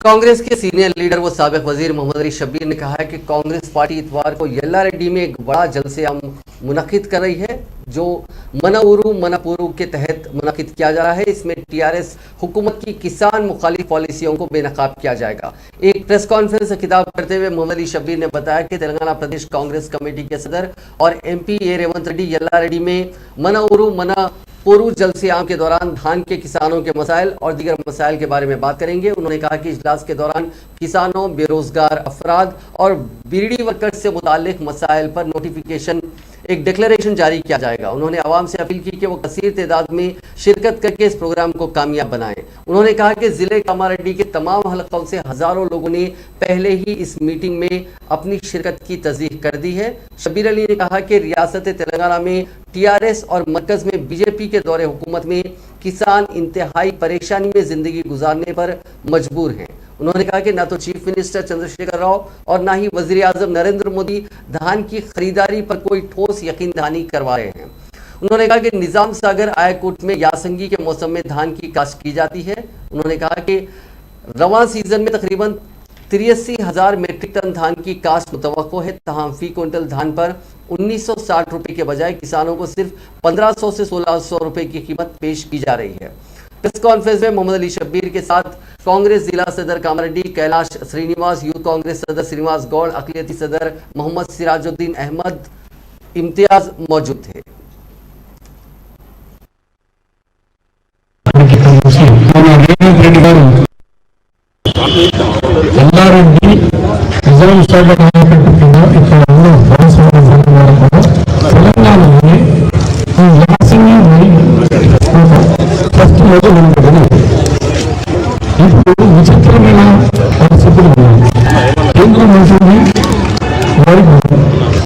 कांग्रेस के senior leader व साबिक वजीर मोहम्मद अली शब्बीर ने कहा है कि कांग्रेस पार्टी इतवार को यल्लारेड्डी में एक बड़ा जलसे-आम मुनक्किद कर रही है, जो मनऊरू मनपुरू के तहत मुनक्किद किया जा रहा है। इसमें टीआरएस हुकूमत की किसान मुखालिफ पॉलिसियों को बेनकाब किया जाएगा। एक प्रेस कॉन्फ्रेंस से खिताब करते हुए मोहम्मद अली शब्बीर ने बताया कि तेलंगाना प्रदेश कांग्रेस कमेटी के सदर और MP ए रेवंत रेड्डी यल्लारेड्डी में मनऊरू मनपुरू जलसे-आम के दौरान धान के किसानों के मसाइल और दीगर मसाइल के बारे में बात करेंगे। उन्होंने कहा कि इजलास के दौरान किसानों, बेरोजगार अफराद और बीड़ी वर्कर्स से मुताल्लिक मसाइल पर नोटिफिकेशन एक डिक्लेरेशन जारी किया जाएगा। उन्होंने आवाम से अपील की कि वो कसीर तादाद में शिरकत करके इस प्रोग्राम को कामयाब बनाएं। उन्होंने कहा कि जिले कामारेड्डी के तमाम हलकों से हजारों लोगों ने पहले ही इस मीटिंग में अपनी शिरकत की तस्दीक कर दी है। शब्बीर अली ने कहा कि रियासत तेलंगाना में टीआरएस और मरकज में बीजेपी के दौरे हुकूमत में किसान इंतहाई परेशानी में जिंदगी गुजारने पर मजबूर हैं। उन्होंने कहा कि ना तो चीफ मिनिस्टर चंद्रशेखर राव और ना ही वजीर आजम नरेंद्र मोदी धान की खरीदारी पर कोई ठोस यकीन दहानी करवा रहे हैं। उन्होंने कहा कि निजाम सागर आयकुट में यासंगी के मौसम में धान की काश्त की जाती है। उन्होंने कहा कि रवां सीजन में तकरीबन 83,000 मीट्रिक टन धान की काश्त मुतवक्को है। तमाम फी क्विंटल धान पर 1960 रुपये के बजाय किसानों को सिर्फ 1500 से 1600 रुपये की कीमत पेश की जा रही है। प्रेस कॉन्फ्रेंस में मोहम्मद अली शब्बीर के साथ कांग्रेस जिला सदर कामारेड्डी कैलाश श्रीनिवास, यूथ कांग्रेस सदर श्रीनिवास गौड़, अकलियती सदर मोहम्मद सिराजुद्दीन अहमद इम्तियाज मौजूद थे। यल्लारेड्डी నిజాం సాగర్